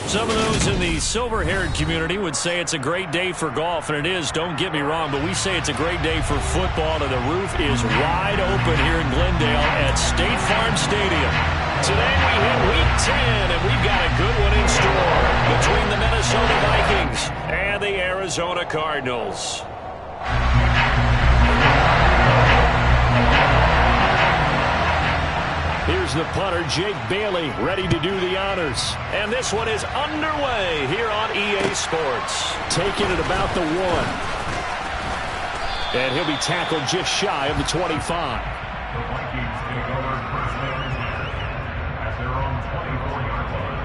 Some of those in the silver-haired community would say it's a great day for golf, and it is, don't get me wrong, but we say it's a great day for football, and the roof is wide open here in Glendale at State Farm Stadium. Today we hit Week 10, and we've got a good one in store between the Minnesota Vikings and the Arizona Cardinals. Here's the punter, Jake Bailey, ready to do the honors. And this one is underway here on EA Sports. Taking it about the 1. And he'll be tackled just shy of the 25. The Vikings take over first down at their own 24-yard line.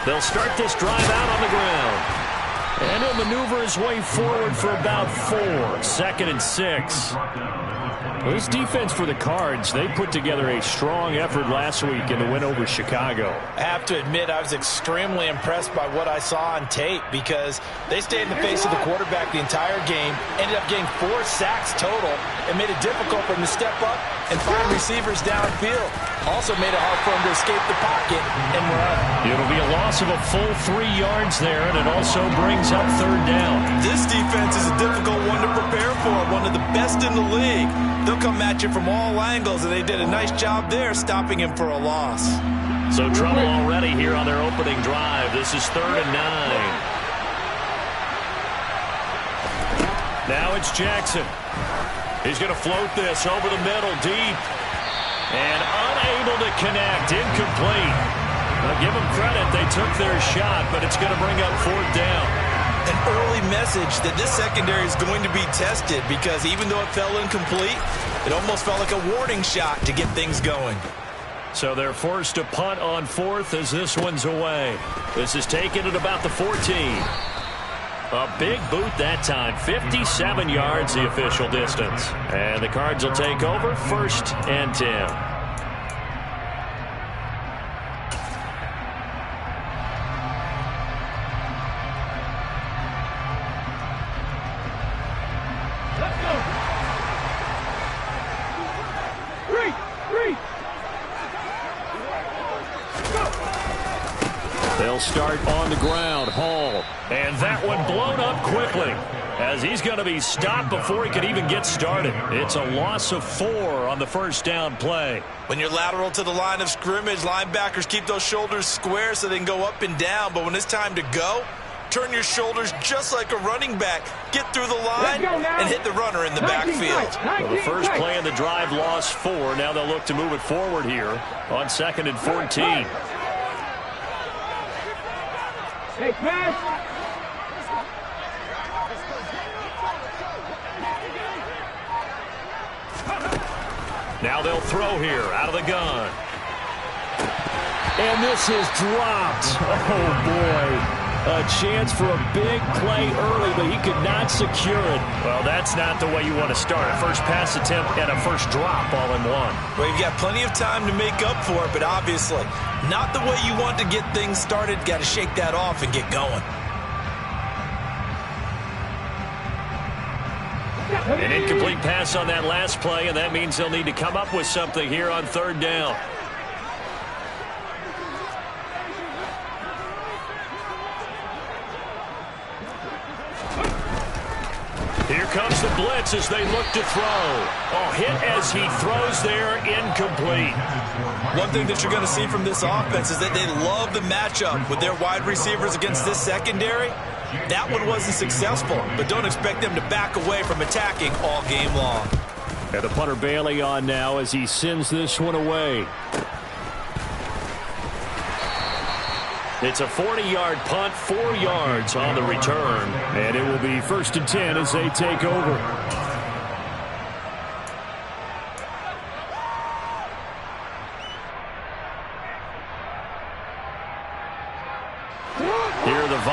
They'll start this drive out on the ground. And he'll maneuver his way forward for about 4. 2nd and 6. Well, this defense for the Cards, they put together a strong effort last week in the win over Chicago. I have to admit, I was extremely impressed by what I saw on tape because they stayed in the face of the quarterback the entire game, ended up getting 4 sacks total, and made it difficult for him to step up and find receivers downfield. Also made it hard for him to escape the pocket and run. It'll be a loss of a full 3 yards there, and it also brings up 3rd down. This defense is a difficult one to prepare for, one of the best in the league. They'll come at you from all angles, and they did a nice job there stopping him for a loss. So trouble already here on their opening drive. This is 3rd and 9. Now it's Jackson. He's going to float this over the middle, deep. And unable to connect, incomplete. I'll give them credit, they took their shot, but it's going to bring up 4th down. An early message that this secondary is going to be tested because even though it fell incomplete, it almost felt like a warning shot to get things going. So they're forced to punt on 4th as this one's away. This is taken at about the 14. A big boot that time, 57 yards the official distance. And the Cards will take over 1st and 10. They'll start on the ground. Hall. And that one blown up quickly as he's going to be stopped before he could even get started. It's a loss of 4 on the 1st down play. When you're lateral to the line of scrimmage, linebackers keep those shoulders square so they can go up and down. But when it's time to go, turn your shoulders just like a running back. Get through the line and hit the runner in the backfield. Well, the first play of the drive lost 4. Now they'll look to move it forward here on 2nd and 14. Hey, pass! Now they'll throw here out of the gun. And this is dropped. Oh, boy. A chance for a big play early, but he could not secure it. Well, that's not the way you want to start. A first pass attempt and a first drop all in one. Well, you've got plenty of time to make up for it, but obviously not the way you want to get things started. Got to shake that off and get going. An incomplete pass on that last play, and that means they'll need to come up with something here on 3rd down. Here comes the blitz as they look to throw. Oh, hit as he throws there, incomplete. One thing that you're going to see from this offense is that they love the matchup with their wide receivers against this secondary. That one wasn't successful, but don't expect them to back away from attacking all game long. And the punter Bailey on now as he sends this one away. It's a 40-yard punt, 4 yards on the return. And it will be 1st and 10 as they take over.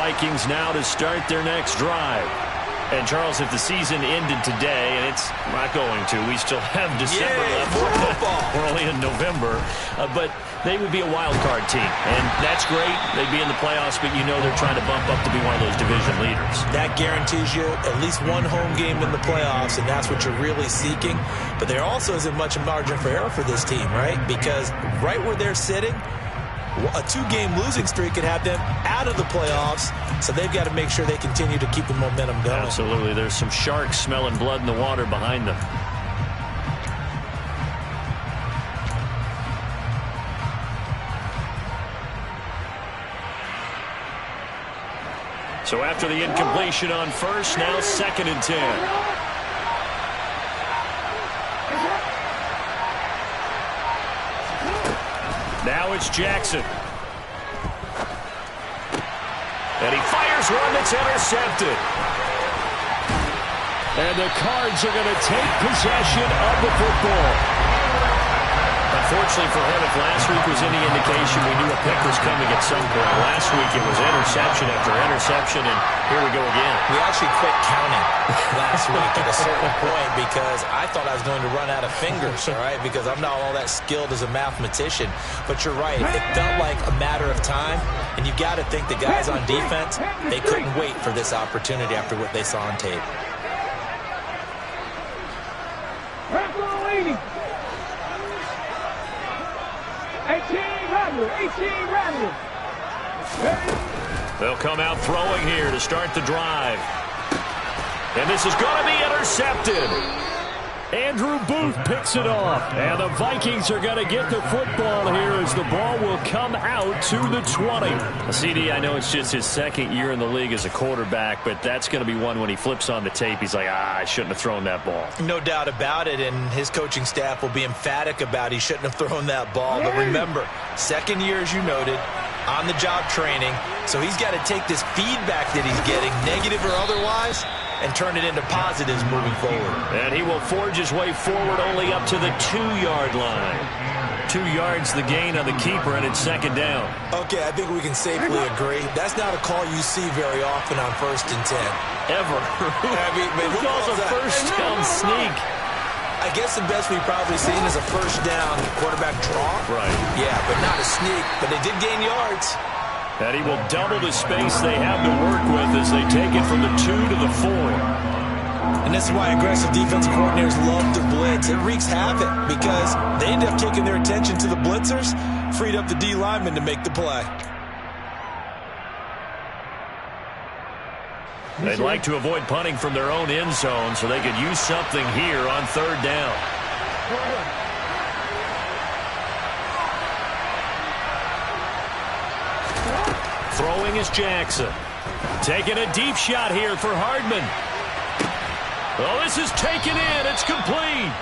Vikings now to start their next drive. And, Charles, if the season ended today, and it's not going to, we still have December left. We're only in November. But they would be a wild card team. And that's great. They'd be in the playoffs, but you know they're trying to bump up to be one of those division leaders. That guarantees you at least one home game in the playoffs, and that's what you're really seeking. But there also isn't much margin for error for this team, right? Because right where they're sitting, a 2-game losing streak could have them out of the playoffs, so they've got to make sure they continue to keep the momentum going. Absolutely. There's some sharks smelling blood in the water behind them. So after the incompletion on first, now 2nd and 10. Now it's Jackson. And he fires one that's intercepted. And the Cards are going to take possession of the football. Unfortunately for him, if last week was any indication, we knew a pick was coming at some point. Last week it was interception after interception, and here we go again. We actually quit counting last week at a certain point because I thought I was going to run out of fingers, all right, because I'm not all that skilled as a mathematician. But you're right. It felt like a matter of time, and you've got to think the guys on defense, they couldn't wait for this opportunity after what they saw on tape. They'll come out throwing here to start the drive. And this is going to be intercepted. Andrew Booth picks it off. And the Vikings are going to get the football here as the ball will come out to the 20. CD, I know it's just his 2nd year in the league as a quarterback, but that's going to be one when he flips on the tape. He's like, I shouldn't have thrown that ball. No doubt about it, and his coaching staff will be emphatic about he shouldn't have thrown that ball. But remember, 2nd year, as you noted, on-the-job training, so he's got to take this feedback that he's getting, negative or otherwise, and turn it into positives moving forward. And he will forge his way forward only up to the 2-yard line. 2 yards the gain on the keeper, and it's 2nd down. Okay, I think we can safely agree. That's not a call you see very often on 1st and 10. Ever. Who calls a first down sneak? I guess the best we've probably seen is a 1st down quarterback draw. Right. Yeah, but not a sneak, but they did gain yards. And he will double the space they have to work with as they take it from the 2 to the 4. And this is why aggressive defensive coordinators love to blitz. It wreaks havoc because they end up taking their attention to the blitzers, freed up the D lineman to make the play. They'd like to avoid punting from their own end zone so they could use something here on 3rd down. Throwing is Jackson. Taking a deep shot here for Hardman. Oh, this is taken in. It's complete.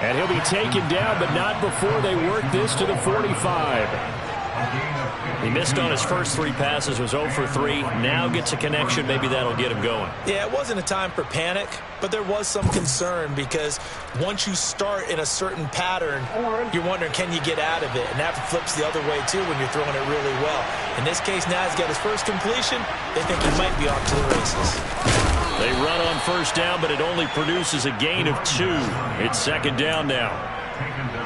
And he'll be taken down, but not before they work this to the 45. He missed on his first 3 passes, was 0 for 3. Now gets a connection. Maybe that'll get him going. Yeah, it wasn't a time for panic, but there was some concern because once you start in a certain pattern, you're wondering, can you get out of it? And that flips the other way, too, when you're throwing it really well. In this case, now he's got his first completion. They think he might be off to the races. They run on 1st down, but it only produces a gain of 2. It's 2nd down now.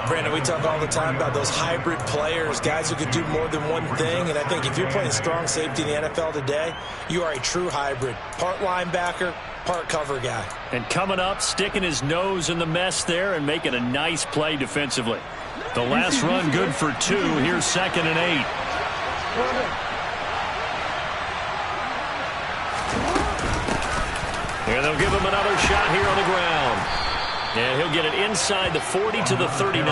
Brandon, we talk all the time about those hybrid players, guys who could do more than one thing. And I think if you're playing strong safety in the NFL today, you are a true hybrid. Part linebacker, part cover guy. And coming up, sticking his nose in the mess there and making a nice play defensively. The last run good for 2. Here's 2nd and 8. And they'll give him another shot here on the ground. And he'll get it inside the 40 to the 39.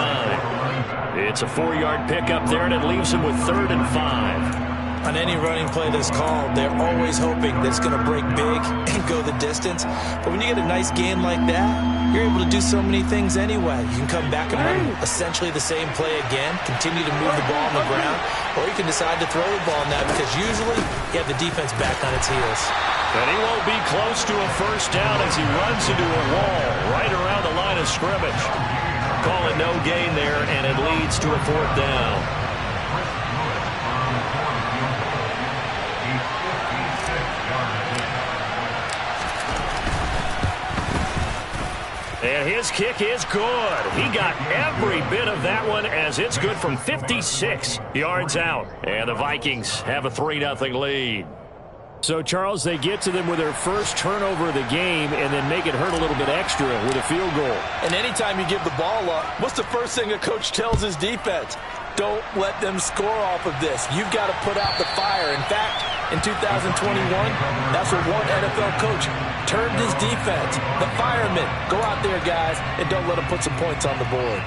It's a 4-yard pickup there, and it leaves him with 3rd and 5. On any running play that's called, they're always hoping that it's going to break big and go the distance. But when you get a nice gain like that, you're able to do so many things anyway. You can come back and run essentially the same play again, continue to move the ball on the ground, or you can decide to throw the ball now because usually you have the defense back on its heels. And he won't be close to a 1st down as he runs into a wall right around the line of scrimmage. Call it no gain there, and it leads to a 4th down. And his kick is good. He got every bit of that one as it's good from 56 yards out. And the Vikings have a 3-0 lead. So, Charles, they get to them with their first turnover of the game and then make it hurt a little bit extra with a field goal. And anytime you give the ball up, what's the first thing a coach tells his defense? Don't let them score off of this. You've got to put out the fire. In fact, in 2021, that's what one NFL coach termed his defense. The firemen. Go out there, guys, and don't let them put some points on the board.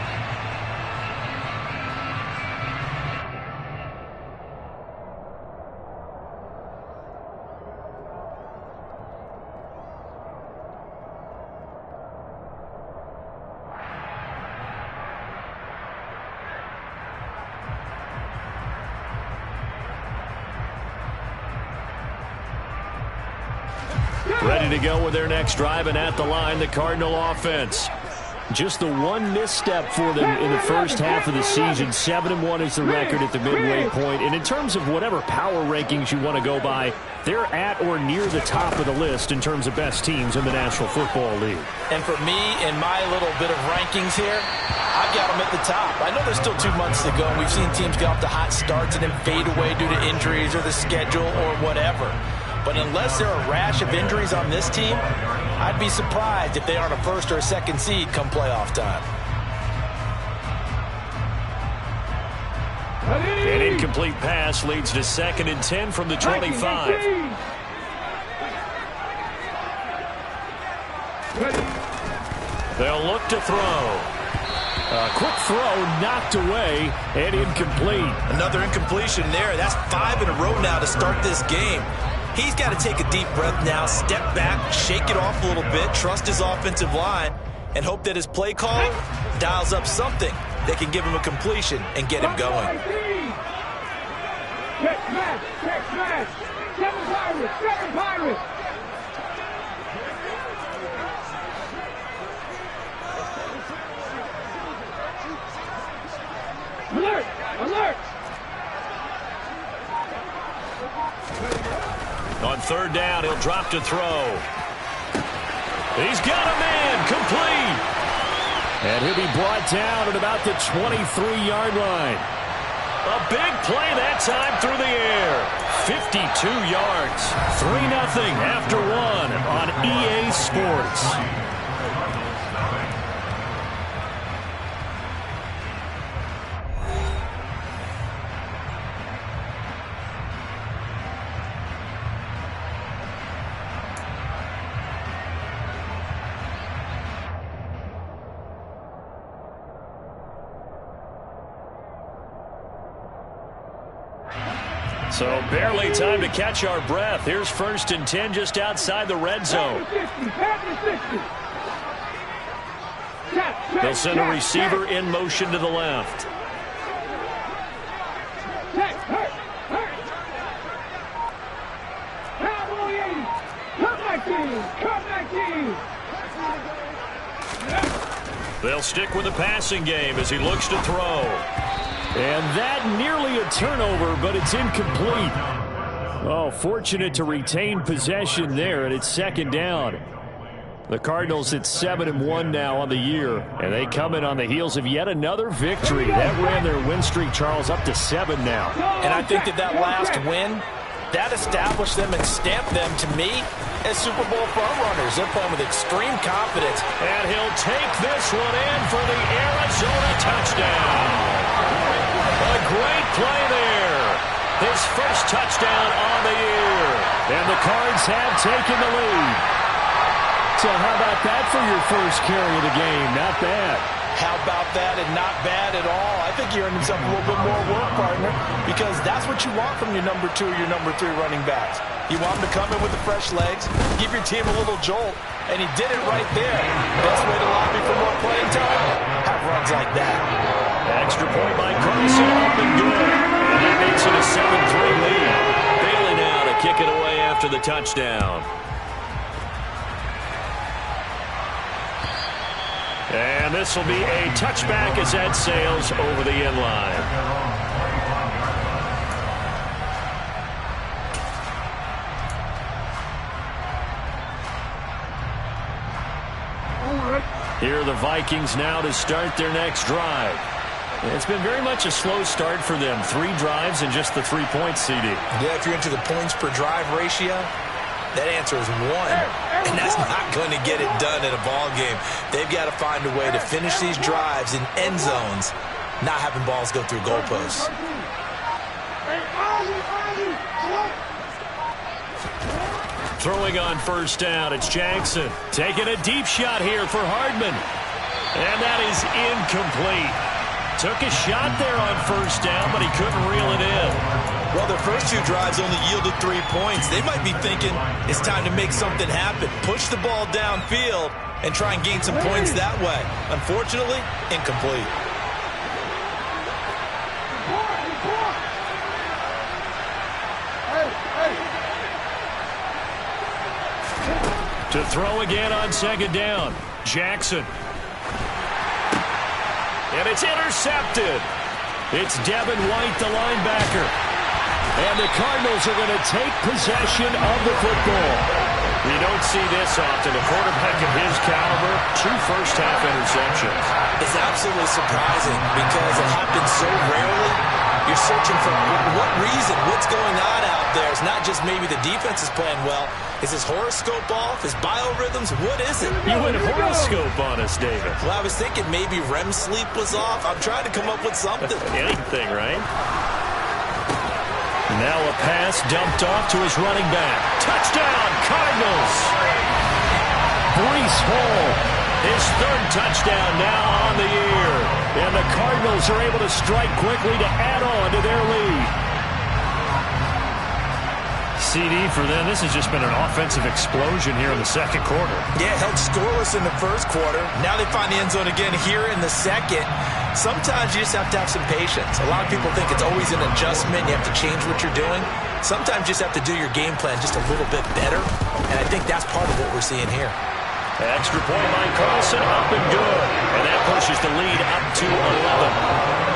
Ready to go with their next drive, and at the line, the Cardinal offense. Just the one misstep for them in the first half of the season. 7-1 is the record at the midway point. And in terms of whatever power rankings you want to go by, they're at or near the top of the list in terms of best teams in the National Football League. And for me, in my little bit of rankings here, I've got them at the top. I know there's still 2 months to go, and we've seen teams get off to hot starts and then fade away due to injuries or the schedule or whatever. But unless there are a rash of injuries on this team, I'd be surprised if they aren't a first or a second seed come playoff time. An incomplete pass leads to 2nd and 10 from the 25. They'll look to throw. A quick throw knocked away and incomplete. Another incompletion there. That's 5 in a row now to start this game. He's got to take a deep breath now, step back, shake it off a little bit, trust his offensive line, and hope that his play caller dials up something that can give him a completion and get him going. Check smash. 7 Pirates. Alert. On 3rd down, he'll drop to throw. He's got a man, complete. And he'll be brought down at about the 23-yard line. A big play that time through the air. 52 yards. 3-0 after 1 on EA Sports. So barely time to catch our breath. Here's 1st and 10 just outside the red zone. They'll send a receiver in motion to the left. They'll stick with the passing game as he looks to throw. And that nearly a turnover, but it's incomplete. Oh, fortunate to retain possession there, and it's 2nd down. The Cardinals at 7-1 now on the year, and they come in on the heels of yet another victory. That ran their win streak, Charles, up to 7 now. And I think that last win, that established them and stamped them, to me, as Super Bowl frontrunners. They're playing with extreme confidence. And he'll take this one in for the Arizona touchdown. A great play there. His first touchdown on the year. And the Cards have taken the lead. So how about that for your first carry of the game? Not bad. How about that, and not bad at all? I think you're earning yourself a little bit more work, partner, because that's what you want from your number 2 or your number 3 running backs. You want them to come in with the fresh legs, give your team a little jolt, and he did it right there. Best way to lobby for more playing time? Have runs like that. Extra point by Carson, up and good. And that makes it a 7-3 lead. Bailey now to kick it away after the touchdown. And this will be a touchback as that sails over the end line. Here are the Vikings now to start their next drive. It's been very much a slow start for them. 3 drives and just the 3 points, CD. Yeah, if you're into the points per drive ratio, that answer is 1. And that's not going to get it done in a ball game. They've got to find a way to finish these drives in end zones, not having balls go through goalposts. Throwing on first down, it's Jackson. Taking a deep shot here for Hardman. And that is incomplete. Took a shot there on first down, but he couldn't reel it in. Well, their first 2 drives only yielded 3 points. They might be thinking it's time to make something happen. Push the ball downfield and try and gain some points that way. Unfortunately, incomplete. To throw again on second down, Jackson. And it's intercepted. It's Devin White, the linebacker. And the Cardinals are going to take possession of the football. We don't see this often. A quarterback of his caliber, 2 first-half interceptions. It's absolutely surprising because it happens so rarely. You're searching for what reason, what's going on out there. It's not just maybe the defense is playing well. Is his horoscope off? His biorhythms? What is it? You went horoscope on us, David. Well, I was thinking maybe REM sleep was off. I'm trying to come up with something. Anything, right? Now a pass dumped off to his running back. Touchdown, Cardinals! Breece Hall, his 3rd touchdown now on the year. And the Cardinals are able to strike quickly to add on to their lead. CD for them, this has just been an offensive explosion here in the second quarter. Yeah, held scoreless in the first quarter. Now they find the end zone again here in the second. Sometimes you just have to have some patience. A lot of people think it's always an adjustment. You have to change what you're doing. Sometimes you just have to do your game plan just a little bit better. And I think that's part of what we're seeing here. Extra point by Carlson, up and good. And that pushes the lead up to 11.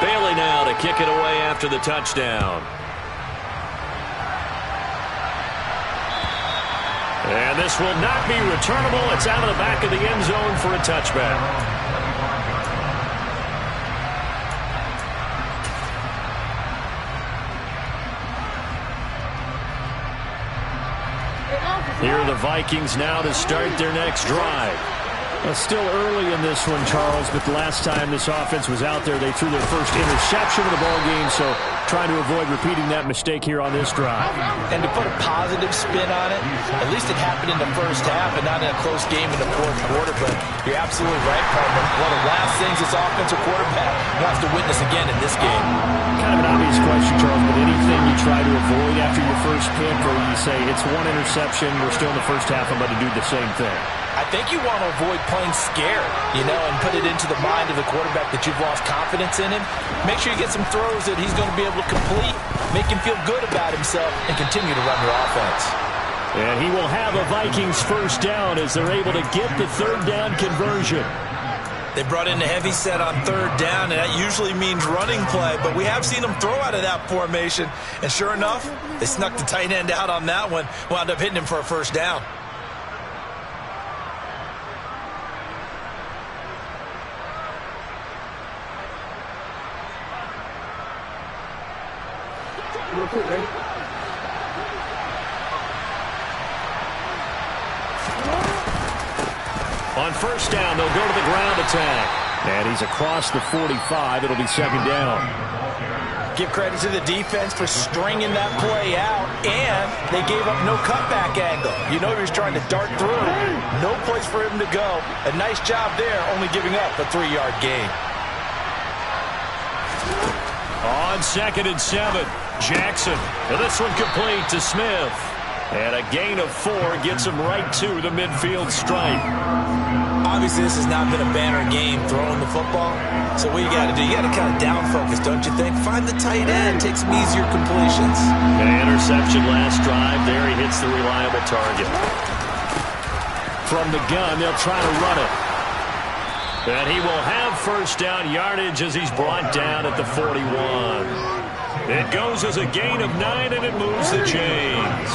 Bailey now to kick it away after the touchdown. And this will not be returnable. It's out of the back of the end zone for a touchback. Here are the Vikings now to start their next drive. Still early in this one, Charles, but the last time this offense was out there, they threw their first interception of the ball game, so trying to avoid repeating that mistake here on this drive. And to put a positive spin on it, at least it happened in the first half and not in a close game in the fourth quarter, but you're absolutely right, partner. One of the last things this offensive quarterback wants to witness again in this game. Kind of an obvious question, Charles, but anything you try to avoid after your first pick, or you say it's 1 interception, we're still in the first half, I'm going to do the same thing? I think you want to avoid playing scared, and put it into the mind of the quarterback that you've lost confidence in him. Make sure you get some throws that he's going to be able to complete, make him feel good about himself, and continue to run your offense. And he will have a Vikings first down as they're able to get the 3rd down conversion. They brought in a heavy set on 3rd down, and that usually means running play, but we have seen them throw out of that formation. And sure enough, they snuck the tight end out on that one, wound up hitting him for a first down. On first down, they'll go to the ground attack. And he's across the 45. It'll be 2nd down. Give credit to the defense for stringing that play out, and they gave up no cutback angle. He was trying to dart through. No place for him to go. A nice job there, only giving up a 3-yard gain. On 2nd and 7, Jackson. And this one complete to Smith. And a gain of 4 gets him right to the midfield stripe. Obviously, this has not been a banner game throwing the football. So what you got to do, you got to kind of down focus, don't you think? Find the tight end, take some easier completions. An interception last drive. There he hits the reliable target. From the gun, they'll try to run it. And he will have first down yardage as he's brought down at the 41. It goes as a gain of 9, and it moves the chains.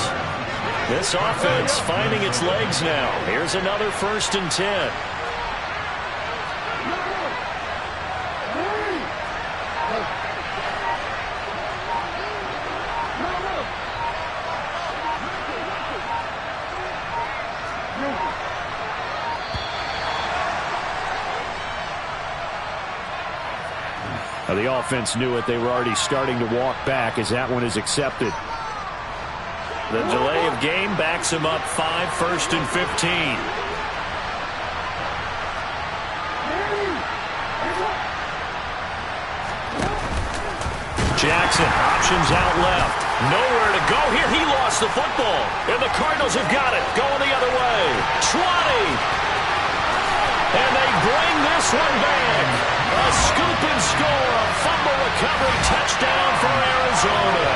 This offense finding its legs now. Here's another 1st and 10. The offense knew it. They were already starting to walk back as that one is accepted. The delay of game backs him up 5, 1st and 15. Jackson options out left. Nowhere to go here. He lost the football. And the Cardinals have got it. Going the other way. 20. And they bring this one back. A scoop and score, a fumble recovery touchdown for Arizona.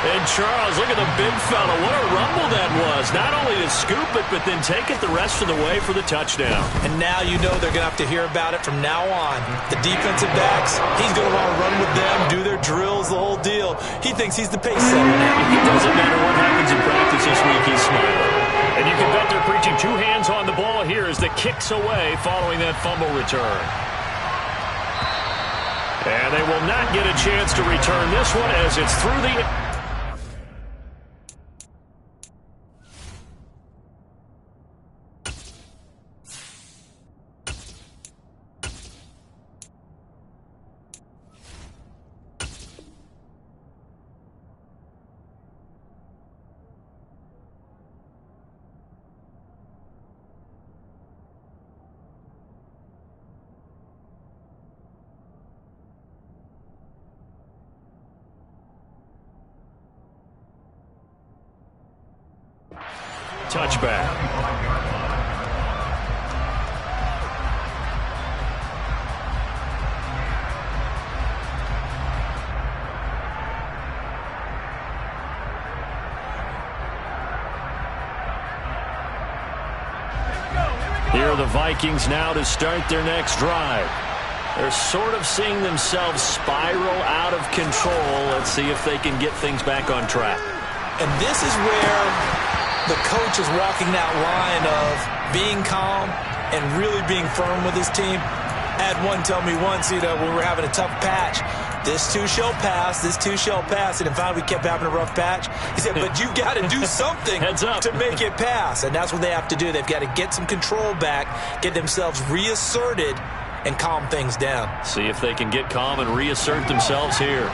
And Charles, look at the big fella. What a rumble that was. Not only to scoop it, but then take it the rest of the way for the touchdown. And now you know they're going to have to hear about it from now on. The defensive backs, he's going to want to run with them, do their drills, the whole deal. He thinks he's the pace setter now. It doesn't matter what happens in practice this week, he's smiling. And you can bet they're preaching 2 hands on the ball here as the kick's away following that fumble return. And they will not get a chance to return this one as it's through the... touchback. Here are the Vikings now to start their next drive. They're sort of seeing themselves spiral out of control. Let's see if they can get things back on track. And this is where the coach is walking that line of being calm and really being firm with his team. I had one tell me once, when we were having a tough patch, this too shall pass, this too shall pass. And in fact, we kept having a rough patch. He said, but you got to do something to make it pass. And that's what they have to do. They've got to get some control back, get themselves reasserted, and calm things down. See if they can get calm and reassert themselves here.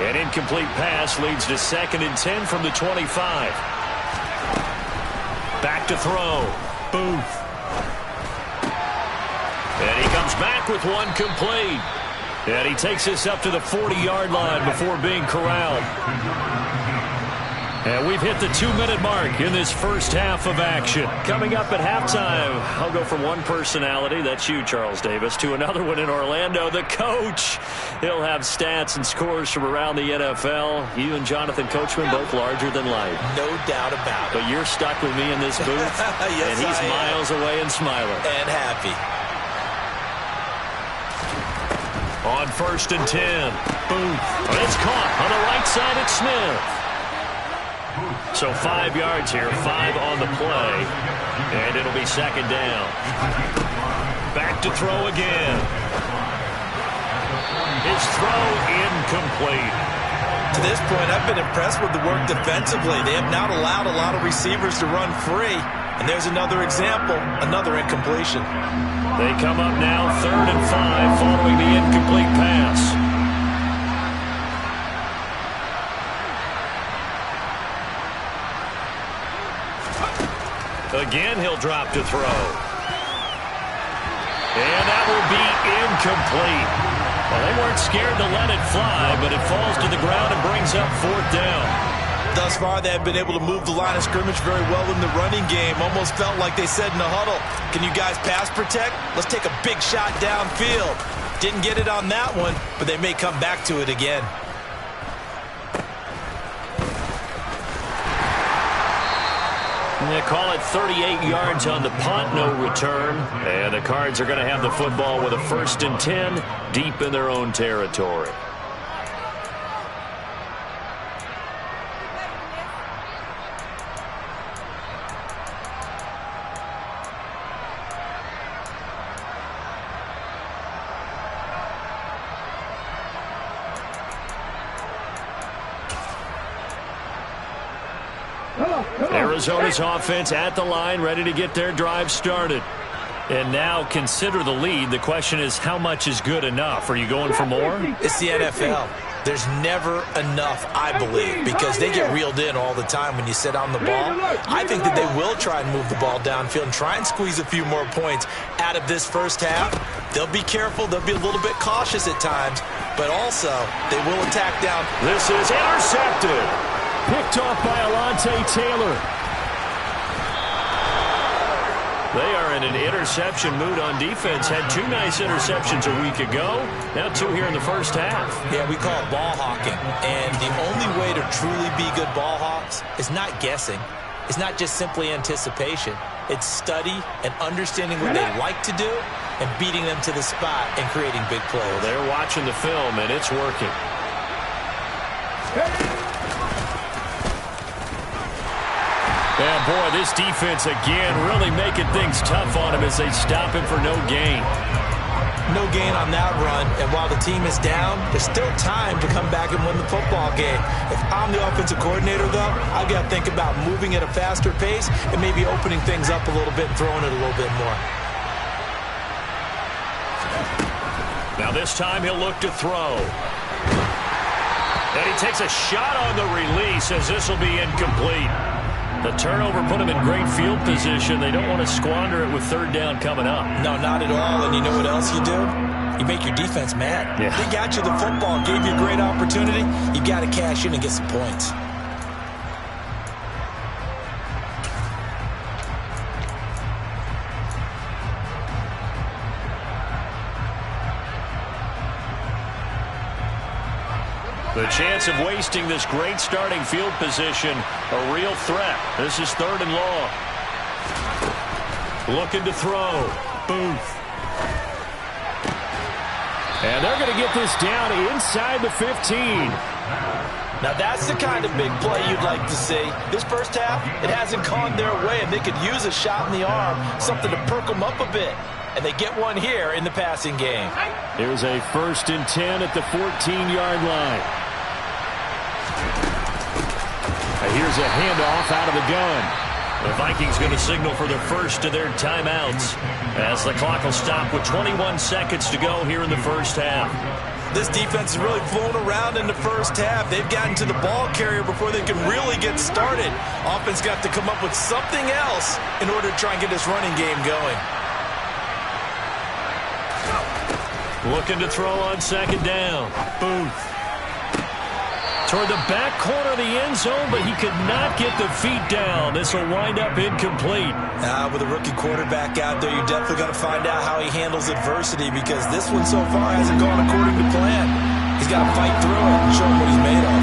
An incomplete pass leads to 2nd and 10 from the 25. Back to throw. Booth. And he comes back with one complete. And he takes this up to the 40-yard line before being corralled. And we've hit the 2-minute mark in this first half of action. Coming up at halftime, I'll go from one personality, that's you, Charles Davis, to another one in Orlando, the coach. He'll have stats and scores from around the NFL. You and Jonathan Coachman, both larger than life. No doubt about it. But you're stuck with me in this booth, yes, and he's miles away and smiling. And happy. On 1st and 10, Booth. It's caught on the right side at Smith. So 5 yards here, 5 on the play, and it'll be 2nd down. Back to throw again. His throw incomplete. To this point, I've been impressed with the work defensively. They have not allowed a lot of receivers to run free, and there's another example, another incompletion. They come up now 3rd and 5 following the incomplete pass. Again, he'll drop to throw. And that will be incomplete. Well, they weren't scared to let it fly, but it falls to the ground and brings up 4th down. Thus far, they have been able to move the line of scrimmage very well in the running game. Almost felt like they said in the huddle, can you guys pass protect? Let's take a big shot downfield. Didn't get it on that one, but they may come back to it again. And they call it 38 yards on the punt, no return. And the Cards are going to have the football with a 1st and 10 deep in their own territory. Arizona's offense at the line, ready to get their drive started. And now consider the lead. The question is, how much is good enough? Are you going for more? It's the NFL. There's never enough, I believe, because they get reeled in all the time when you sit on the ball. I think that they will try and move the ball downfield and try and squeeze a few more points out of this first half. They'll be careful. They'll be a little bit cautious at times, but also they will attack down. This is intercepted. Picked off by Alontae Taylor. They are in an interception mood on defense. Had 2 nice interceptions a week ago. Now 2 here in the first half. Yeah, we call it ball hawking. And the only way to truly be good ball hawks is not guessing. It's not just simply anticipation. It's study and understanding what they like to do and beating them to the spot and creating big plays. Well, they're watching the film, and it's working. Yeah, boy, this defense again really making things tough on him as they stop him for no gain. No gain on that run, and while the team is down, there's still time to come back and win the football game. If I'm the offensive coordinator, though, I've got to think about moving at a faster pace and maybe opening things up a little bit and throwing it a little bit more. Now this time he'll look to throw. And he takes a shot on the release as this will be incomplete. The turnover put him in great field position. They don't want to squander it with 3rd down coming up. No, not at all. And you know what else you do? You make your defense mad. Yeah. They got you the football, gave you a great opportunity. You got to cash in and get some points. The chance of wasting this great starting field position, a real threat. This is 3rd and long. Looking to throw. Booth. And they're going to get this down inside the 15. Now that's the kind of big play you'd like to see. This first half, it hasn't gone their way, and they could use a shot in the arm, something to perk them up a bit. And they get one here in the passing game. Here's a 1st and 10 at the 14-yard line. Here's a handoff out of the gun. The Vikings going to signal for the first of their timeouts as the clock will stop with 21 seconds to go here in the first half. This defense has really flown around in the first half. They've gotten to the ball carrier before they can really get started. Offense got to come up with something else in order to try and get this running game going. Looking to throw on 2nd down. Booth. Toward the back corner of the end zone, but he could not get the feet down. This will wind up incomplete. With a rookie quarterback out there, you're definitely going to find out how he handles adversity, because this one so far hasn't gone according to plan. He's got to fight through it and show him what he's made of.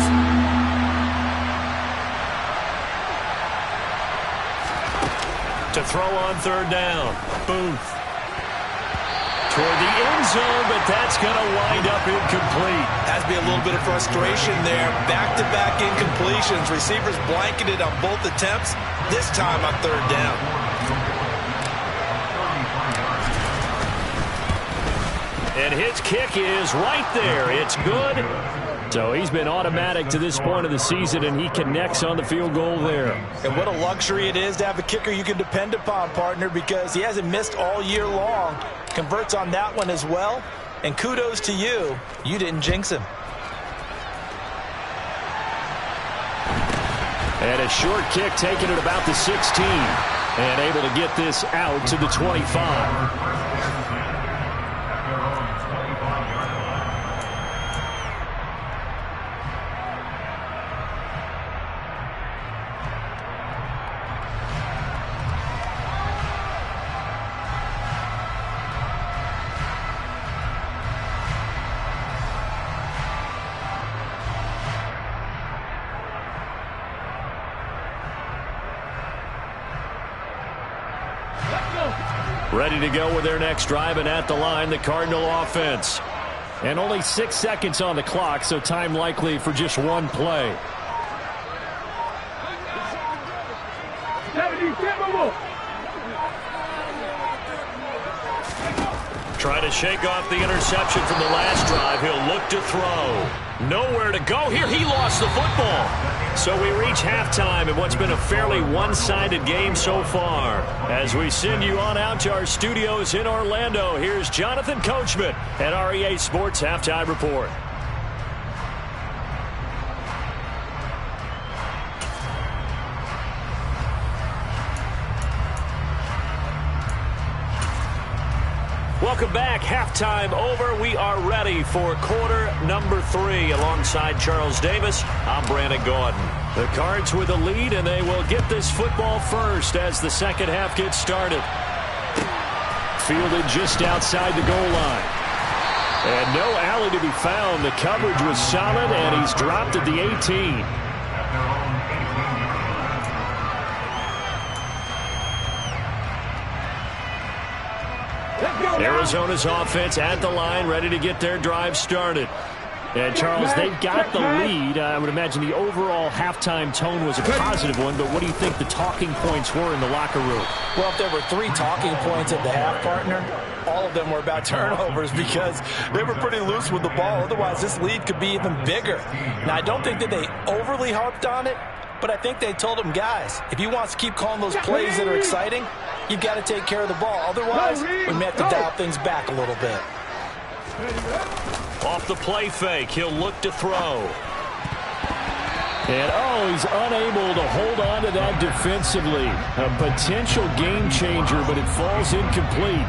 To throw on 3rd down. Booth. Toward the end zone, but that's going to wind up incomplete. Has to be a little bit of frustration there. Back-to-back incompletions. Receivers blanketed on both attempts, this time on 3rd down. And his kick is right there. It's good. So he's been automatic to this point of the season, and he connects on the field goal there. And what a luxury it is to have a kicker you can depend upon, partner, because he hasn't missed all year long. Converts on that one as well. And kudos to you. You didn't jinx him. And a short kick taken at about the 16. And able to get this out to the 25. Ready to go with their next drive, and at the line, the Cardinal offense. And only 6 seconds on the clock, so time likely for just one play. Try to shake off the interception from the last drive. He'll look to throw. Nowhere to go here. He lost the football. So we reach halftime in what's been a fairly one-sided game so far. As we send you on out to our studios in Orlando, here's Jonathan Coachman at REA Sports Halftime Report. Welcome back. Halftime over. We are ready for quarter number 3. Alongside Charles Davis, I'm Brandon Gordon. The Cards with the lead, and they will get this football first as the second half gets started. Fielded just outside the goal line. And no alley to be found. The coverage was solid, and he's dropped at the 18. Arizona's offense at the line, ready to get their drive started. And, Charles, they've got the lead. I would imagine the overall halftime tone was a positive one, but what do you think the talking points were in the locker room? Well, if there were 3 talking points at the half, partner, all of them were about turnovers because they were pretty loose with the ball. Otherwise, this lead could be even bigger. Now, I don't think that they overly harped on it, but I think they told them, guys, if you want to keep calling those plays that are exciting, you've got to take care of the ball. Otherwise, we may have to dial things back a little bit. Off the play fake, he'll look to throw. And, he's unable to hold on to that defensively. A potential game changer, but it falls incomplete.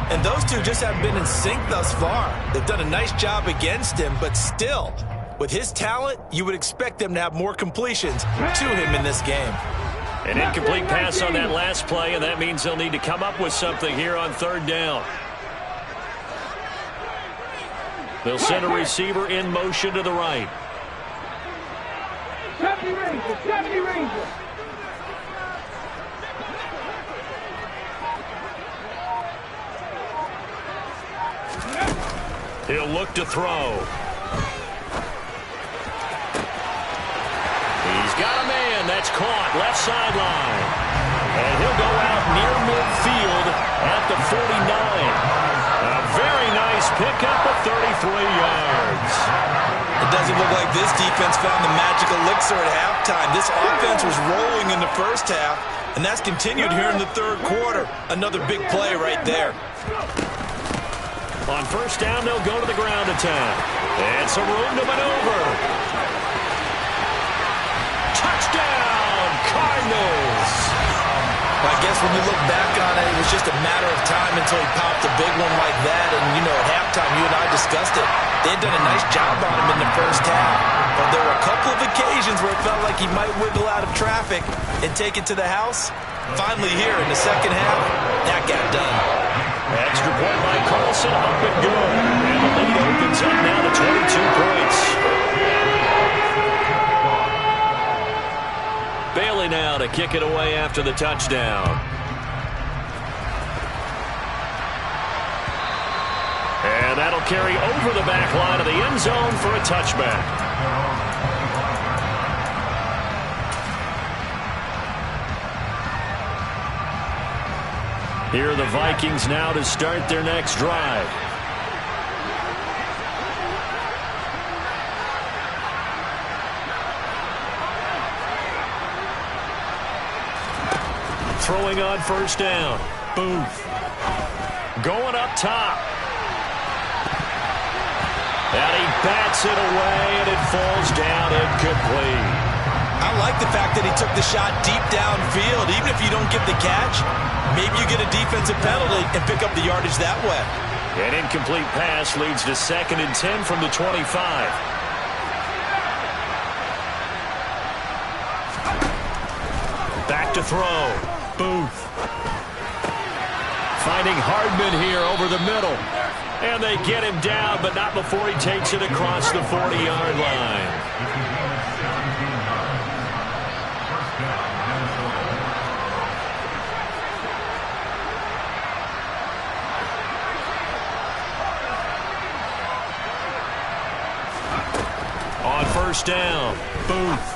And those two just haven't been in sync thus far. They've done a nice job against him, but still, with his talent, you would expect them to have more completions to him in this game. An incomplete pass on that last play, and that means they'll need to come up with something here on third down. They'll send a receiver in motion to the right. 70 Rangers, 70 Rangers. He'll look to throw. He's got a man that's caught left sideline. And he'll go out near midfield at the 49. A very nice pickup of 33 yards. It doesn't look like this defense found the magic elixir at halftime. This offense was rolling in the first half, and that's continued here in the third quarter. Another big play right there. On first down, they'll go to the ground attack. And some room to maneuver. Touchdown, Cardinals. I guess when you look back on it, it was just a matter of time until he popped a big one like that. And, at halftime, you and I discussed it. They had done a nice job on him in the first half. But there were a couple of occasions where it felt like he might wiggle out of traffic and take it to the house. Finally here in the second half, that got done. Extra point by Carlson, up and good. And the lead opens up now to 22 points. Bailey now to kick it away after the touchdown. And that'll carry over the back line of the end zone for a touchback. Here are the Vikings now to start their next drive. Throwing on first down. Booth. Going up top. And he bats it away, and it falls down incomplete. I like the fact that he took the shot deep downfield. Even if you don't get the catch, maybe you get a defensive penalty and pick up the yardage that way. An incomplete pass leads to 2nd and 10 from the 25. Back to throw. Booth. Finding Hardman here over the middle. And they get him down, but not before he takes it across the 40-yard line. first down. Booth.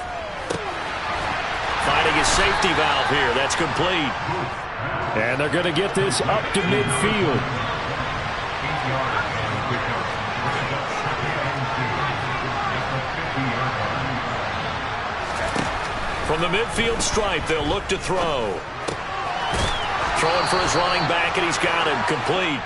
Finding his safety valve here. That's complete. And they're going to get this up to midfield. From the midfield stripe, they'll look to throw. Throwing for his running back, and he's got him. Complete.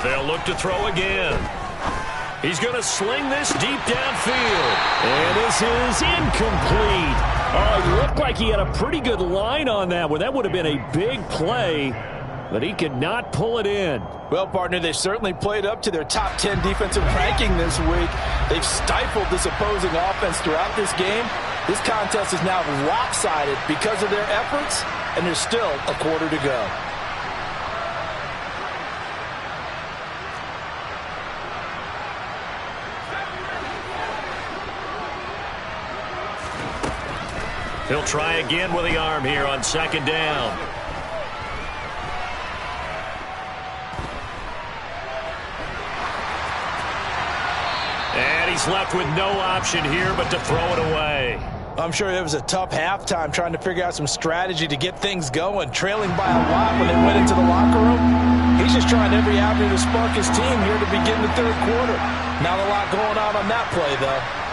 They'll look to throw again. He's going to sling this deep downfield. And this is incomplete. It looked like he had a pretty good line on that one. That would have been a big play, but he could not pull it in. Well, partner, they've certainly played up to their top 10 defensive ranking this week. They've stifled this opposing offense throughout this game. This contest is now lopsided because of their efforts, and there's still a quarter to go. He'll try again with the arm here on second down. And he's left with no option here but to throw it away. I'm sure it was a tough halftime trying to figure out some strategy to get things going, trailing by a lot when they went into the locker room. He's just trying every avenue to spark his team here to begin the third quarter. Not a lot going on that play, though.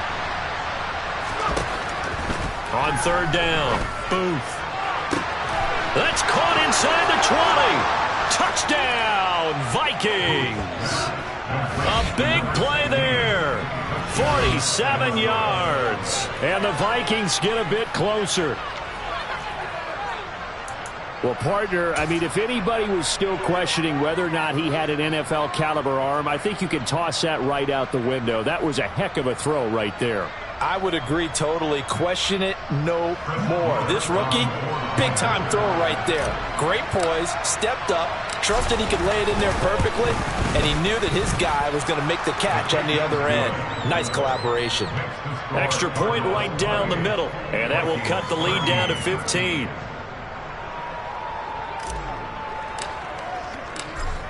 On third down, Booth. That's caught inside the 20. Touchdown, Vikings. A big play there. 47 yards. And the Vikings get a bit closer. Well, partner, I mean, if anybody was still questioning whether or not he had an NFL caliber arm, I think you can toss that right out the window. That was a heck of a throw right there. I would agree totally. Question it no more. This rookie, big-time throw right there. Great poise, stepped up, trusted he could lay it in there perfectly, and he knew that his guy was going to make the catch on the other end. Nice collaboration. Extra point right down the middle, and that will cut the lead down to 15.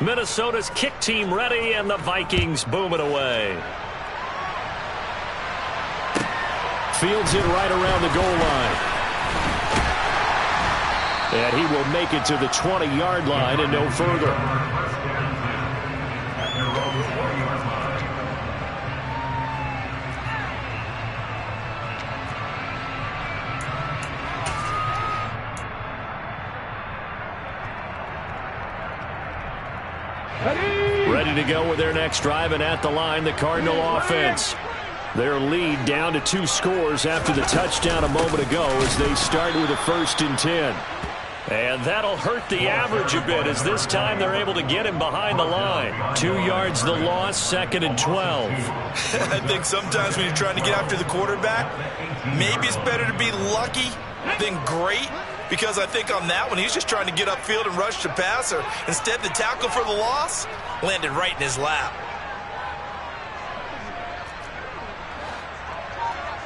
Minnesota's kick team ready, and the Vikings boom it away. Fields it right around the goal line. And he will make it to the 20-yard line and no further. Ready to go with their next drive, and at the line, the Cardinal offense. Their lead down to 2 scores after the touchdown a moment ago as they start with a 1st and 10. And that'll hurt the average a bit as this time they're able to get him behind the line. 2 yards the loss, 2nd and 12. I think sometimes when you're trying to get after the quarterback, maybe it's better to be lucky than great, because I think on that one he's just trying to get upfield and rush the passer. Instead, the tackle for the loss landed right in his lap.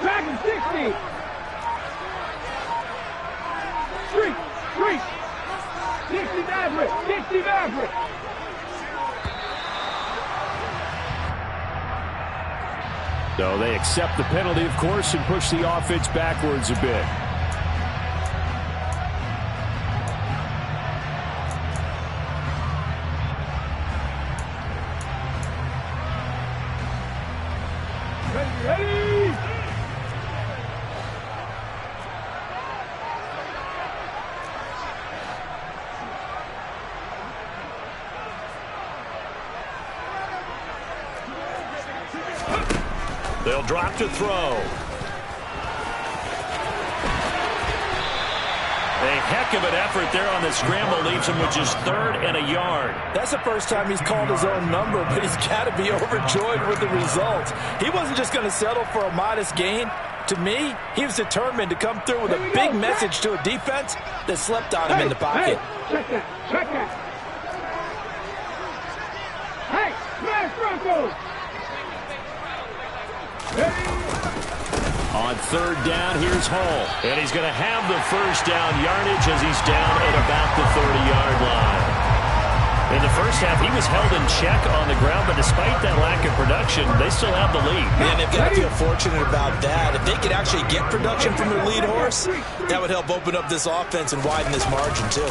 Back in 60. Street. 60 Maverick. 60 Maverick. So they accept the penalty, of course, and push the offense backwards a bit. Ready. They'll drop to throw. A heck of an effort there on the scramble leaves him with just 3rd and a yard. That's the first time he's called his own number, but he's got to be overjoyed with the results. He wasn't just going to settle for a modest gain. To me, he was determined to come through with a big message to a defense that slept on him in the pocket. Check that. Hey, smash Broncos. On third down, here's Hall. And he's going to have the first down yardage as he's down at about the 30-yard line. In the first half, he was held in check on the ground, but despite that lack of production, they still have the lead. And they've got to feel fortunate about that. If they could actually get production from their lead horse, that would help open up this offense and widen this margin, too.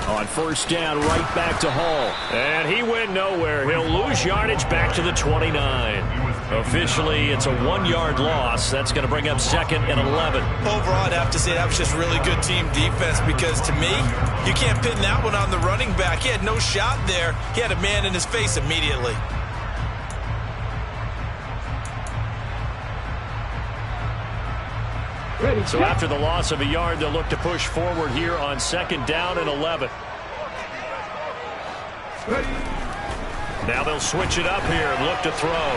On first down, right back to Hall. And he went nowhere. He'll lose yardage back to the 29. Officially, it's a 1-yard loss. That's going to bring up 2nd and 11. Overall, I'd have to say that was just really good team defense because, to me, you can't pin that one on the running back. He had no shot there. He had a man in his face immediately. So after the loss of a yard, they'll look to push forward here on 2nd down and 11. Now they'll switch it up here and look to throw.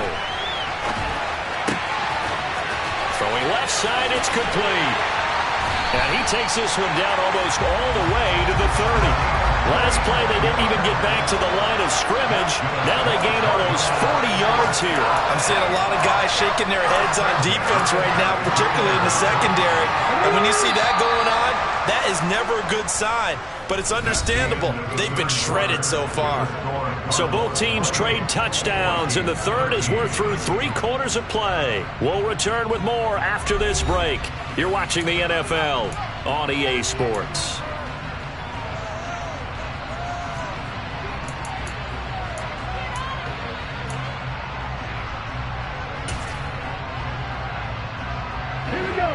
Throwing left side, it's complete. And he takes this one down almost all the way to the 30. Last play, they didn't even get back to the line of scrimmage. Now they gain almost 40 yards here. I'm seeing a lot of guys shaking their heads on defense right now, particularly in the secondary. And when you see that going on, that is never a good sign. But it's understandable. They've been shredded so far. So both teams trade touchdowns in the third as we're through 3 quarters of play. We'll return with more after this break. You're watching the NFL on EA Sports.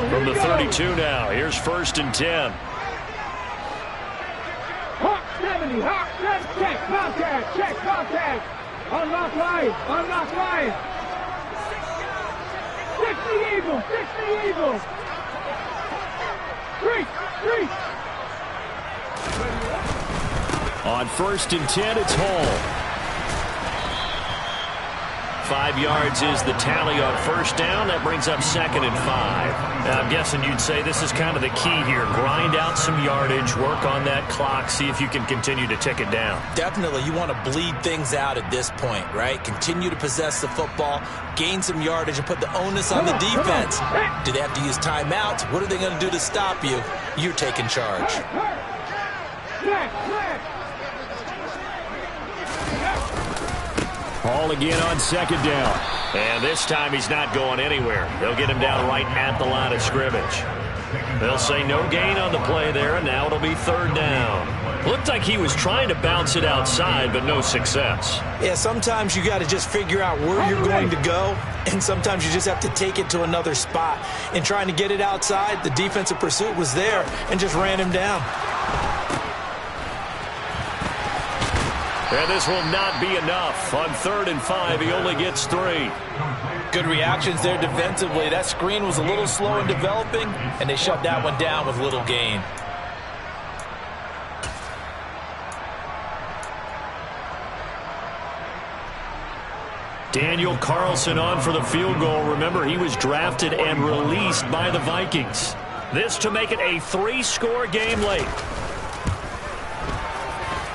From the 32 now, here's 1st and 10. Hawk 70, Hawk 70, check, contact. Unlock line. 60 Eagles. Street. On 1st and 10, it's Hall. 5 yards is the tally on 1st down. That brings up 2nd and 5. Now, I'm guessing you'd say this is kind of the key here. Grind out some yardage, work on that clock, see if you can continue to tick it down. Definitely. You want to bleed things out at this point, right? Continue to possess the football, gain some yardage, and put the onus on the defense. Do they have to use timeouts? What are they going to do to stop you? You're taking charge. Hall again on 2nd down. And this time he's not going anywhere. They'll get him down right at the line of scrimmage. They'll say no gain on the play there, and now it'll be 3rd down. Looked like he was trying to bounce it outside, but no success. Yeah, sometimes you got to just figure out where you're going to go, and sometimes you just have to take it to another spot. In trying to get it outside, the defensive pursuit was there and just ran him down. And this will not be enough. On 3rd and 5, he only gets 3. Good reactions there defensively. That screen was a little slow in developing, and they shut that one down with little gain. Daniel Carlson on for the field goal. Remember, he was drafted and released by the Vikings. This to make it a 3-score game late.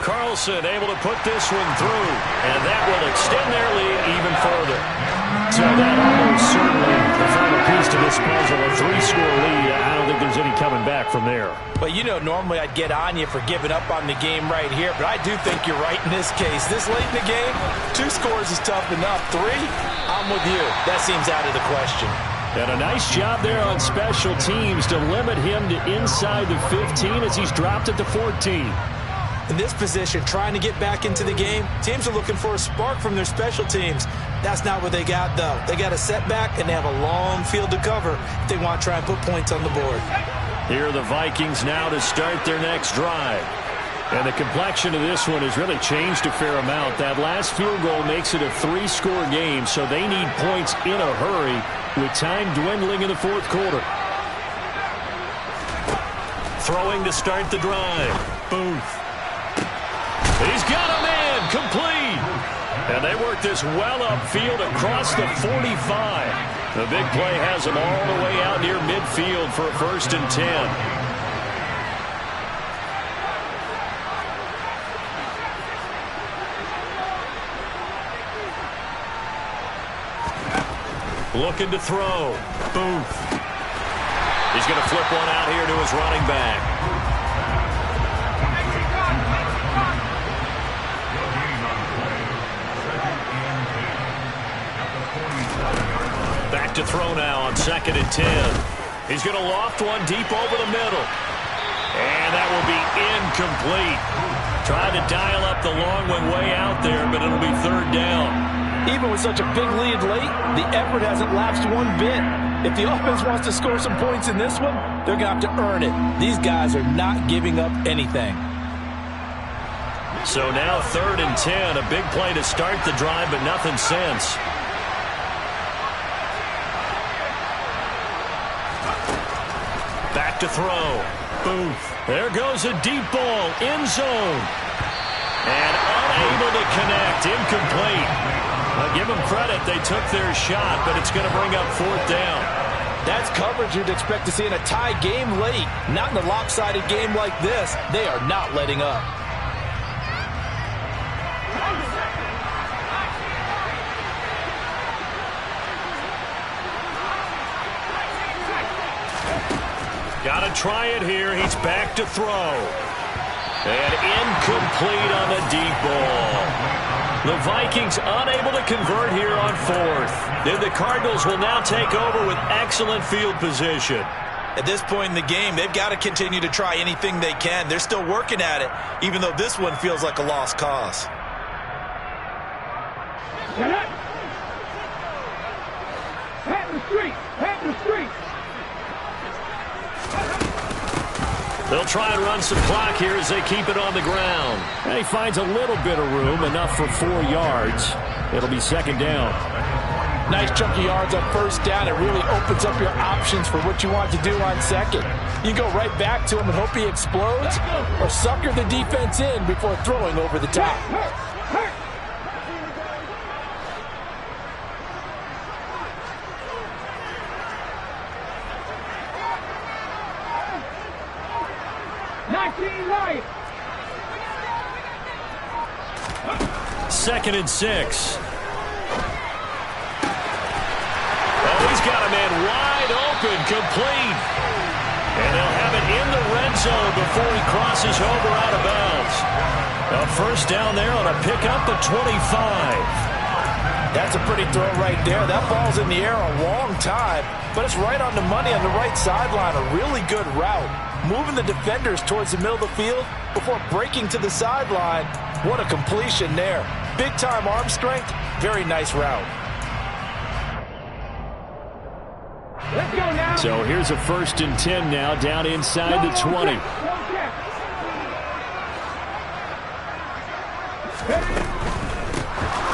Carlson able to put this one through, and that will extend their lead even further. So that almost certainly the final piece to this puzzle, a 3-score lead. I don't think there's any coming back from there. But, you know, normally I'd get on you for giving up on the game right here, but I do think you're right in this case. This late in the game, 2 scores is tough enough. 3, I'm with you. That seems out of the question. And a nice job there on special teams to limit him to inside the 15 as he's dropped at the 14. In this position, trying to get back into the game, teams are looking for a spark from their special teams. That's not what they got, though. They got a setback, and they have a long field to cover if they want to try and put points on the board. Here are the Vikings now to start their next drive. And the complexion of this one has really changed a fair amount. That last field goal makes it a 3-score game, so they need points in a hurry with time dwindling in the 4th quarter. Throwing to start the drive. Booth. He's got a man complete. And they work this well upfield across the 45. The big play has them all the way out near midfield for a 1st and 10. Looking to throw. Booth. He's going to flip one out here to his running back. Back to throw now on 2nd and 10. He's going to loft one deep over the middle. And that will be incomplete. Tried to dial up the long one way out there, but it'll be 3rd down. Even with such a big lead late, the effort hasn't lapsed one bit. If the offense wants to score some points in this one, they're going to have to earn it. These guys are not giving up anything. So now 3rd and 10, a big play to start the drive, but nothing since. Back to throw. Booth. There goes a deep ball. End zone. And unable to connect. Incomplete. I'll give them credit. They took their shot, but it's going to bring up 4th down. That's coverage you'd expect to see in a tie game late. Not in a lopsided game like this. They are not letting up. Got to try it here. He's back to throw. And incomplete on the deep ball. The Vikings unable to convert here on 4th. Then the Cardinals will now take over with excellent field position. At this point in the game, they've got to continue to try anything they can. They're still working at it, even though this one feels like a lost cause. Pat the street! Pat the street! They'll try and run some clock here as they keep it on the ground. And he finds a little bit of room, enough for 4 yards. It'll be 2nd down. Nice chunk of yards on 1st down. It really opens up your options for what you want to do on 2nd. You can go right back to him and hope he explodes, or sucker the defense in before throwing over the top. 2nd and 6. Oh, he's got a man wide open, complete. And they'll have it in the red zone before he crosses over out of bounds. A 1st down there on a pickup at 25. That's a pretty throw right there. That ball's in the air a long time, but it's right on the money on the right sideline. A really good route. Moving the defenders towards the middle of the field before breaking to the sideline. What a completion there. Big-time arm strength. Very nice route. Let's go now. So here's a 1st and 10 now, down inside the 20.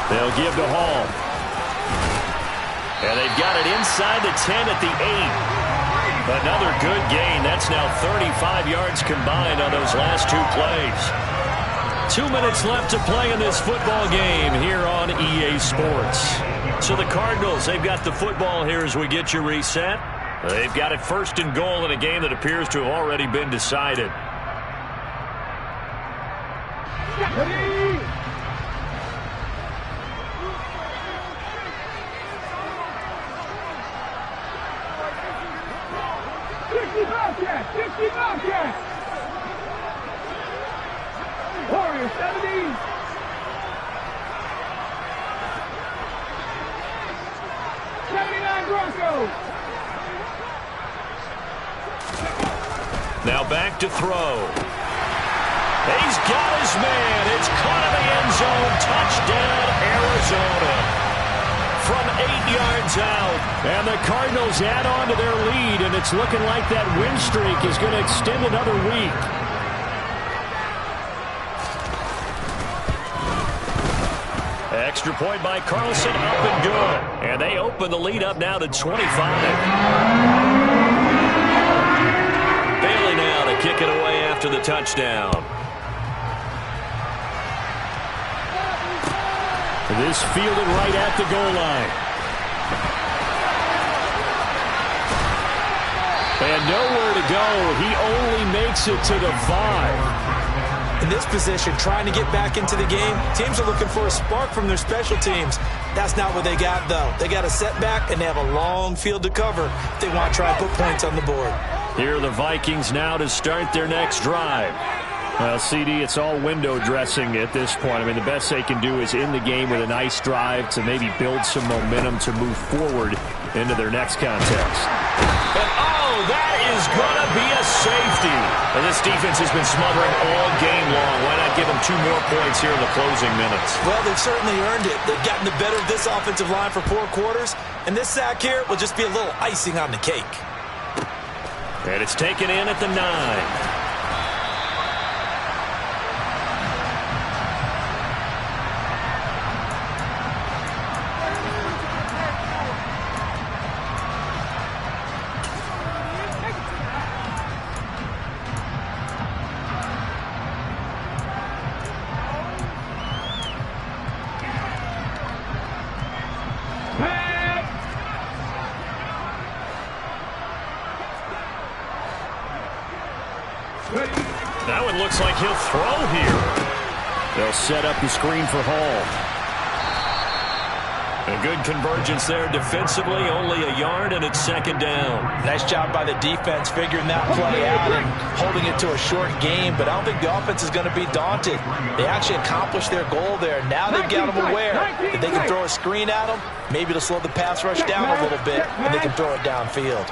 They'll give to Hall. And they've got it inside the 10 at the 8. Another good gain. That's now 35 yards combined on those last 2 plays. 2 minutes left to play in this football game here on EA Sports. So the Cardinals, they've got the football here as we get you reset. They've got it 1st and goal in a game that appears to have already been decided. Warriors 70. 79 Broncos. Now back to throw. He's got his man. It's caught in the end zone. Touchdown, Arizona. From 8 yards out. And the Cardinals add on to their lead, and it's looking like that win streak is going to extend another week. Extra point by Carlson, up and good. And they open the lead up now to 25. Bailey now to kick it away after the touchdown. This fielded right at the goal line. And nowhere to go. He only makes it to the 5. In this position, trying to get back into the game, teams are looking for a spark from their special teams. That's not what they got, though. They got a setback, and they have a long field to cover if they want to try and put points on the board. Here are the Vikings now to start their next drive. Well, CD, it's all window dressing at this point. I mean, the best they can do is in the game with a nice drive to maybe build some momentum to move forward into their next contest. And, oh, that is going to be a safety. And this defense has been smothering all game long. Why not give them 2 more points here in the closing minutes? Well, they've certainly earned it. They've gotten the better of this offensive line for 4 quarters. And this sack here will just be a little icing on the cake. And it's taken in at the 9. That one looks like he'll throw here. They'll set up the screen for Hall. A good convergence there defensively, only a yard, and it's 2nd down. Nice job by the defense figuring that play out and holding it to a short game, but I don't think the offense is going to be daunted. They actually accomplished their goal there. Now they've got them aware that they can throw a screen at them. Maybe it'll slow the pass rush down a little bit, and they can throw it downfield.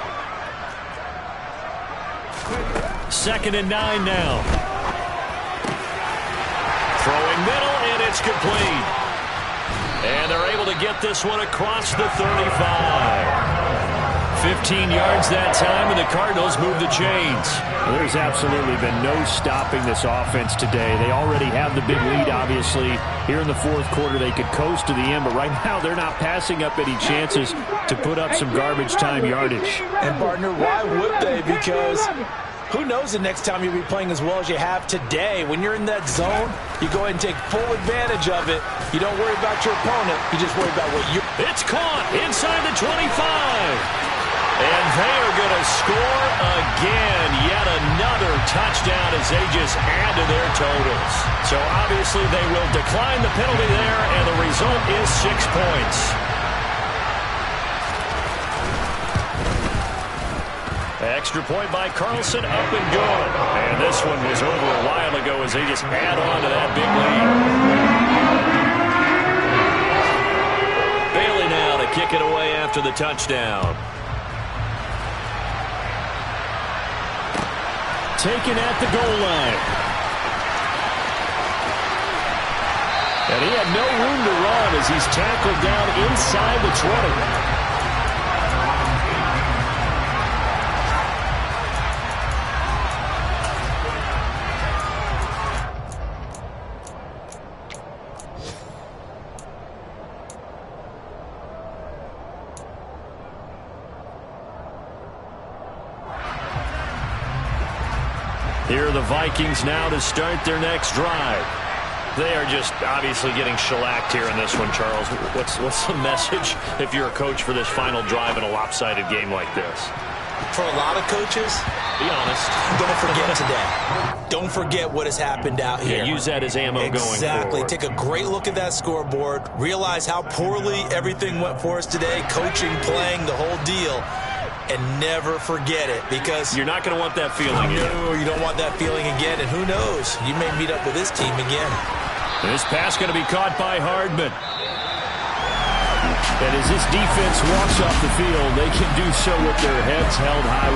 2nd and 9 now. Throwing middle, and it's complete. And they're able to get this one across the 35. 15 yards that time, and the Cardinals move the chains. Well, there's absolutely been no stopping this offense today. They already have the big lead, obviously. Here in the 4th quarter, they could coast to the end, but right now they're not passing up any chances to put up some garbage time yardage. And, partner, why would they? Because who knows the next time you'll be playing as well as you have today. When you're in that zone, you go ahead and take full advantage of it. You don't worry about your opponent. You just worry about what you... It's caught inside the 25. And they are going to score again. Yet another touchdown as they just add to their totals. So obviously they will decline the penalty there, and the result is 6 points. Extra point by Carlson, up and good. And this one was over a while ago as they just add on to that big lead. Bailey now to kick it away after the touchdown. Taken at the goal line. And he had no room to run as he's tackled down inside the 20. Here are the Vikings now to start their next drive. They are just obviously getting shellacked here in this one, Charles. What's the message if you're a coach for this final drive in a lopsided game like this? For a lot of coaches, be honest, don't forget today. Don't forget what has happened out here. Yeah, use that as ammo going forward. Exactly. Take a great look at that scoreboard. Realize how poorly everything went for us today. Coaching, playing, the whole deal. And never forget it, because you're not going to want that feeling again. No, you don't want that feeling again. And who knows? You may meet up with this team again. This pass going to be caught by Hardman. And as this defense walks off the field, they can do so with their heads held high.